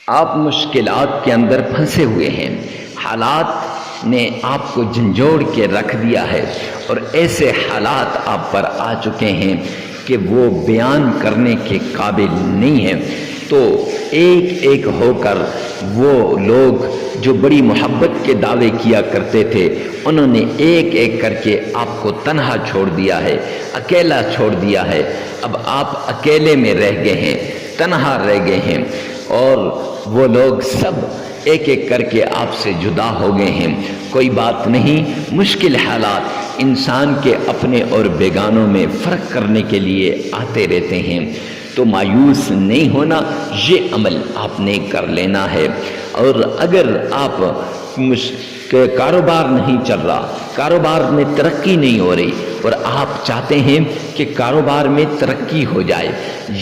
آپ مشکلات کے اندر پھنسے ہوئے ہیں، حالات نے آپ کو جھنجھوڑ کے رکھ دیا ہے اور ایسے حالات آپ پر آ چکے ہیں کہ وہ بیان کرنے کے قابل نہیں ہیں۔ تو ایک ایک ہو کر وہ لوگ جو بڑی محبت کے دعوے کیا کرتے تھے، انہوں نے ایک ایک کر کے آپ کو تنہا چھوڑ دیا ہے، اکیلا چھوڑ دیا ہے۔ اب آپ اکیلے میں رہ گئے ہیں، تنہا رہ گئے ہیں، اور وہ لوگ سب ایک ایک کر کے آپ سے جدا ہو گئے ہیں۔ کوئی بات نہیں، مشکل حالات انسان کے اپنے اور بیگانوں میں فرق کرنے کے لیے آتے رہتے ہیں، تو مایوس نہیں ہونا، یہ عمل آپ نے کر لینا ہے۔ اور اگر آپ کاروبار نہیں چل رہا، کاروبار میں ترقی نہیں ہو رہی، اور آپ چاہتے ہیں کہ کاروبار میں ترقی ہو جائے،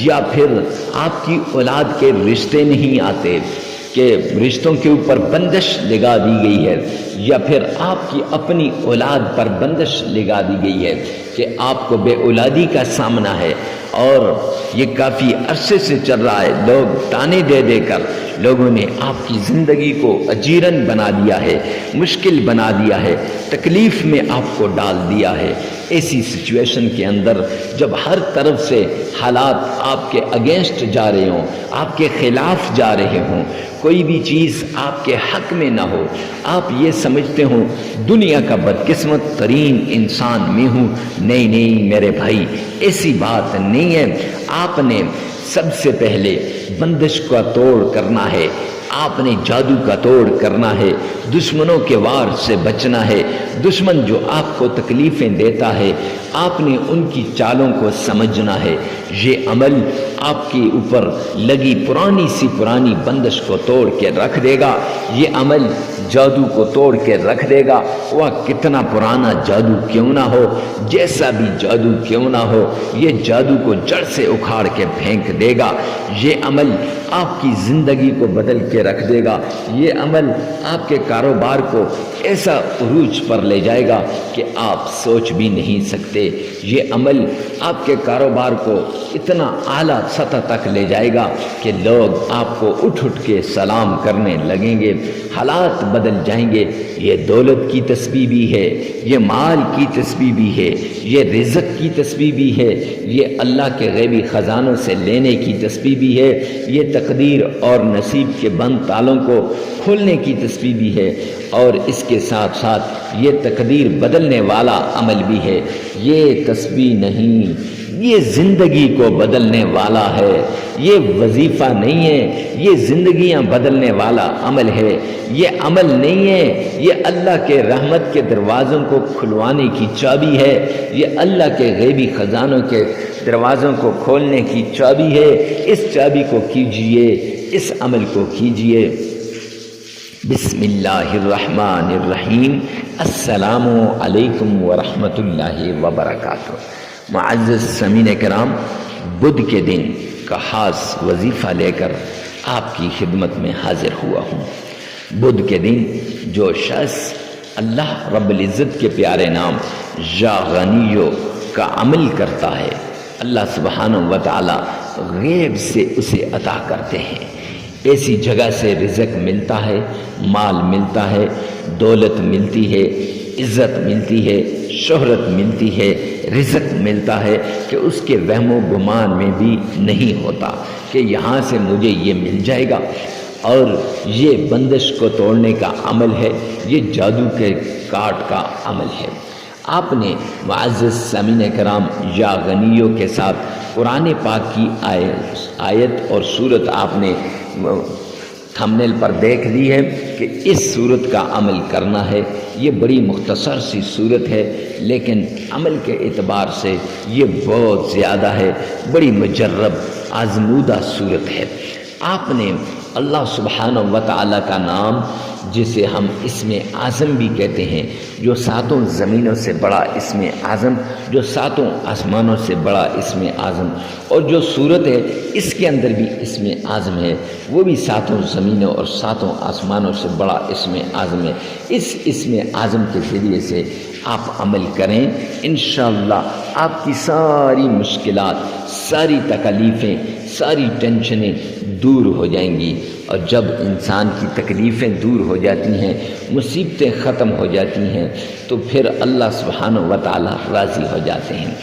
یا پھر آپ کی اولاد کے رشتے نہیں آتے کہ رشتوں کے اوپر بندش لگا دی گئی ہے، یا پھر آپ کی اپنی اولاد پر بندش لگا دی گئی ہے کہ آپ کو بے اولادی کا سامنا ہے، اور یہ کافی عرصے سے چل رہا ہے، لوگ تانے دے دے کر لوگوں نے آپ کی زندگی کو اجیرن بنا دیا ہے، مشکل بنا دیا ہے، تکلیف میں آپ کو ڈال دیا ہے۔ ایسی سچویشن کے اندر جب ہر طرف سے حالات آپ کے اگینسٹ جا رہے ہوں، آپ کے خلاف جا رہے ہوں، کوئی بھی چیز آپ کے حق میں نہ ہو، آپ یہ سمجھتے ہوں دنیا کا بدقسمت ترین انسان میں ہوں، نہیں نہیں میرے بھائی، ایسی بات نہیں ہے۔ آپ نے سب سے پہلے بندش کا توڑ کرنا ہے، آپ نے جادو کا توڑ کرنا ہے، دشمنوں کے وار سے بچنا ہے۔ دشمن جو آپ کو تکلیفیں دیتا ہے، آپ نے ان کی چالوں کو سمجھنا ہے۔ یہ عمل آپ کے اوپر لگی پرانی سی پرانی بندش کو توڑ کے رکھ دے گا، یہ عمل جادو کو توڑ کے رکھ دے گا، وہ کتنا پرانا جادو کیوں نہ ہو، جیسا بھی جادو کیوں نہ ہو، یہ جادو کو جڑ سے اکھاڑ کے پھینک دے گا۔ یہ عمل آپ کی زندگی کو بدل کے رکھ دے گا، یہ عمل آپ کے کاروبار کو ایسا عروج پر لے جائے گا کہ آپ سوچ بھی نہیں سکتے۔ یہ عمل آپ کے کاروبار کو اتنا اعلیٰ سطح تک لے جائے گا کہ لوگ آپ کو اٹھ اٹھ کے سلام کرنے لگیں گے، حالات بدل جائیں گے۔ یہ دولت کی تسبیح بھی ہے، یہ مال کی تسبیح بھی ہے، یہ رزق کی تسبیح بھی ہے، یہ اللہ کے غیبی خزانوں سے لینے کی تسبیح بھی ہے، یہ تقدیر اور نصیب کے بند تالوں کو کھولنے کی تسبیح بھی ہے، اور اس کے ساتھ ساتھ یہ تقدیر بدلنے والا عمل بھی ہے۔ یہ تسبیح نہیں، یہ زندگی کو بدلنے والا ہے، یہ وظیفہ نہیں ہے، یہ زندگیاں بدلنے والا عمل ہے۔ یہ عمل نہیں ہے، یہ اللہ کے رحمت کے دروازوں کو کھلوانے کی چابی ہے، یہ اللہ کے غیبی خزانوں کے دروازوں کو کھولنے کی چابی ہے۔ اس چابی کو کیجئے، اس عمل کو کیجئے۔ بسم اللہ الرحمن الرحیم۔ السلام علیکم ورحمۃ اللہ وبرکاتہ۔ معزز سامعین کرام، بدھ کے دن کا خاص وظیفہ لے کر آپ کی خدمت میں حاضر ہوا ہوں۔ بدھ کے دن جو شخص اللہ رب العزت کے پیارے نام یا غنیو کا عمل کرتا ہے، اللہ سبحانہ و تعالی غیب سے اسے عطا کرتے ہیں۔ ایسی جگہ سے رزق ملتا ہے، مال ملتا ہے، دولت ملتی ہے، عزت ملتی ہے، شہرت ملتی ہے، رزق ملتا ہے کہ اس کے وہم و گمان میں بھی نہیں ہوتا کہ یہاں سے مجھے یہ مل جائے گا۔ اور یہ بندش کو توڑنے کا عمل ہے، یہ جادو کے کاٹ کا عمل ہے۔ آپ نے معزز سامعین کرام یا غنیوں کے ساتھ قرآن پاک کی آیت اور صورت آپ نے تھمبنیل پر دیکھ لی ہے کہ اس صورت کا عمل کرنا ہے۔ یہ بڑی مختصر سی صورت ہے، لیکن عمل کے اعتبار سے یہ بہت زیادہ ہے، بڑی مجرب آزمودہ صورت ہے۔ آپ نے اللہ سبحانہ و تعالیٰ کا نام، جسے ہم اسم اعظم بھی کہتے ہیں، جو ساتوں زمینوں سے بڑا اسم اعظم، جو ساتوں آسمانوں سے بڑا اسم اعظم، اور جو صورت ہے اس کے اندر بھی اسم اعظم ہے، وہ بھی ساتوں زمینوں اور ساتوں آسمانوں سے بڑا اسم اعظم ہے۔ اس اسم اعظم کے ذریعے سے آپ عمل کریں، انشاءاللہ آپ کی ساری مشکلات، ساری تکلیفیں، ساری ٹینشنیں دور ہو جائیں گی۔ اور جب انسان کی تکلیفیں دور ہو جاتی ہیں، مصیبتیں ختم ہو جاتی ہیں، تو پھر اللہ سبحانہ و تعالی راضی ہو جاتے ہیں۔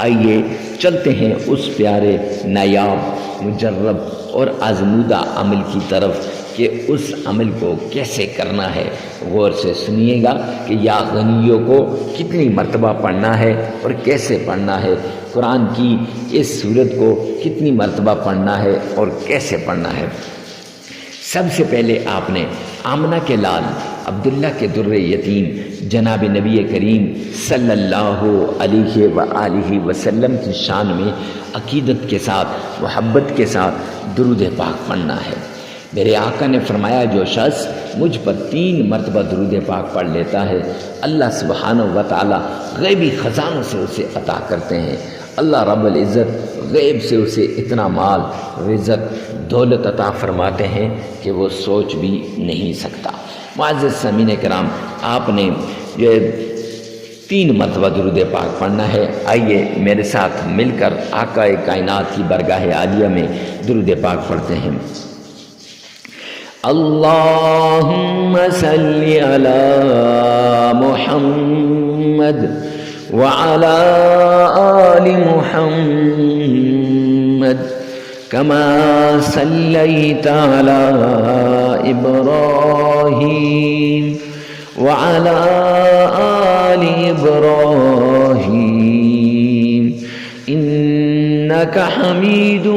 آئیے چلتے ہیں اس پیارے نایاب، مجرب اور آزمودہ عمل کی طرف کہ اس عمل کو کیسے کرنا ہے۔ غور سے سنیے گا کہ یا غنیوں کو کتنی مرتبہ پڑھنا ہے اور کیسے پڑھنا ہے، قرآن کی اس سورت کو کتنی مرتبہ پڑھنا ہے اور کیسے پڑھنا ہے۔ سب سے پہلے آپ نے آمنہ کے لال عبداللہ کے در یتیم جناب نبی کریم صلی اللہ علیہ وآلہ وسلم کی شان میں عقیدت کے ساتھ، محبت کے ساتھ درود پاک پڑھنا ہے۔ میرے آقا نے فرمایا جو شخص مجھ پر 3 مرتبہ درود پاک پڑھ لیتا ہے، اللہ سبحانہ و تعالی غیبی خزانوں سے اسے عطا کرتے ہیں۔ اللہ رب العزت غیب سے اسے اتنا مال، رزق، دولت عطا فرماتے ہیں کہ وہ سوچ بھی نہیں سکتا۔ معزز سامعین کرام، آپ نے یہ 3 مرتبہ درود پاک پڑھنا ہے۔ آئیے میرے ساتھ مل کر آقا کائنات کی برگاہ عالیہ میں درود پاک پڑھتے ہیں۔ اللہم صلی علی محمد وعلى آل محمد كما صليت على إبراهيم وعلى آل إبراهيم إنك حميد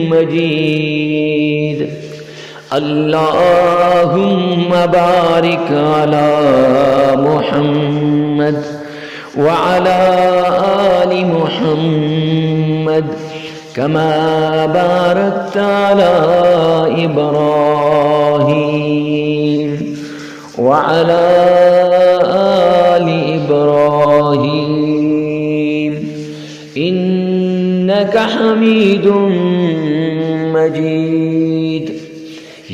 مجيد اللهم بارك على محمد وعلى آل محمد كما باركت على إبراهيم وعلى آل إبراهيم إنك حميد مجيد۔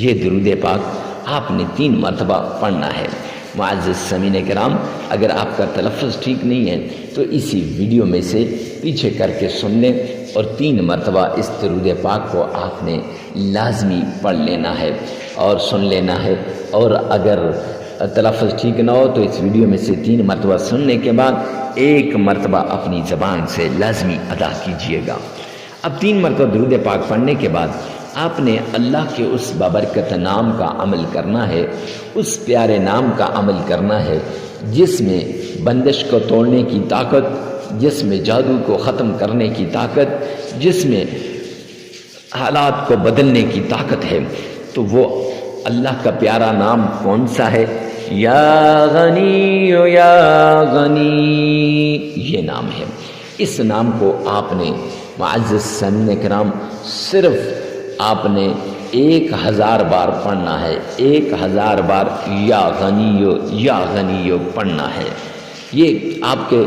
یہ درود پاک آپ نے 3 مرتبہ پڑھنا ہے۔ معزز سامعین کرام، اگر آپ کا تلفظ ٹھیک نہیں ہے تو اسی ویڈیو میں سے پیچھے کر کے سن لیں اور 3 مرتبہ اس درود پاک کو آپ نے لازمی پڑھ لینا ہے اور سن لینا ہے۔ اور اگر تلفظ ٹھیک نہ ہو تو اس ویڈیو میں سے 3 مرتبہ سننے کے بعد 1 مرتبہ اپنی زبان سے لازمی ادا کیجیے گا۔ اب 3 مرتبہ درود پاک پڑھنے کے بعد آپ نے اللہ کے اس بابرکت نام کا عمل کرنا ہے، اس پیارے نام کا عمل کرنا ہے جس میں بندش کو توڑنے کی طاقت، جس میں جادو کو ختم کرنے کی طاقت، جس میں حالات کو بدلنے کی طاقت ہے۔ تو وہ اللہ کا پیارا نام کون سا ہے؟ یا غنی یا غنی، یہ نام ہے۔ اس نام کو آپ نے معزز سامعین کرام صرف آپ نے 1000 بار پڑھنا ہے۔ 1000 بار یا غنیو یا غنیو پڑھنا ہے۔ یہ آپ کے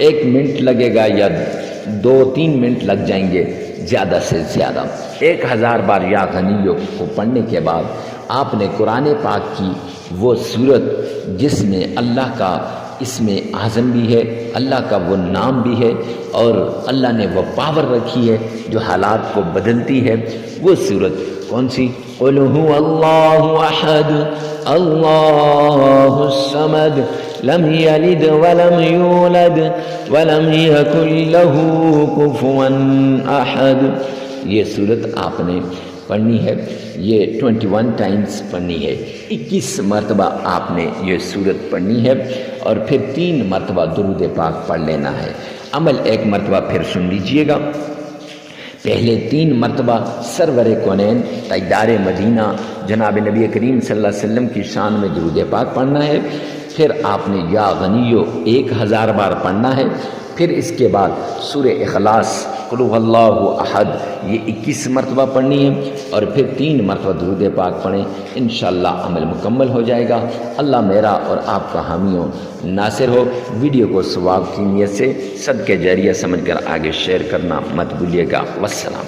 1 منٹ لگے گا یا 2-3 منٹ لگ جائیں گے زیادہ سے زیادہ۔ 1000 بار یا غنیو کو پڑھنے کے بعد آپ نے قرآن پاک کی وہ سورت جس میں اللہ کا اسم اعظم بھی ہے، اللہ کا وہ نام بھی ہے اور اللہ نے وہ پاور رکھی ہے جو حالات کو بدلتی ہے، وہ سورت کون سی؟ قل هو اللہ احد اللہ الصمد لم یلد ولم یولد ولم یکن له کفوا احد۔ یہ سورت آپ نے پڑھنی ہے، یہ 21 ٹائمز پڑھنی ہے، 21 مرتبہ آپ نے یہ سورت پڑھنی ہے اور پھر 3 مرتبہ درود پاک پڑھ لینا ہے۔ عمل 1 مرتبہ پھر سن لیجئے گا۔ پہلے 3 مرتبہ سرور کونین تاجدار مدینہ جناب نبی کریم صلی اللہ علیہ وسلم کی شان میں درود پاک پڑھنا ہے۔ پھر آپ نے یا غنیو 1000 بار پڑھنا ہے۔ پھر اس کے بعد سورہ اخلاص قل هو اللہ احد یہ 21 مرتبہ پڑھنی ہے اور پھر 3 مرتبہ درود پاک پڑھیں، انشاءاللہ عمل مکمل ہو جائے گا۔ اللہ میرا اور آپ کا حامی و ناصر ہو۔ ویڈیو کو ثواب کی نیت سے صدقہ جاریہ سمجھ کر آگے شیئر کرنا مت بھولیے گا۔ والسلام۔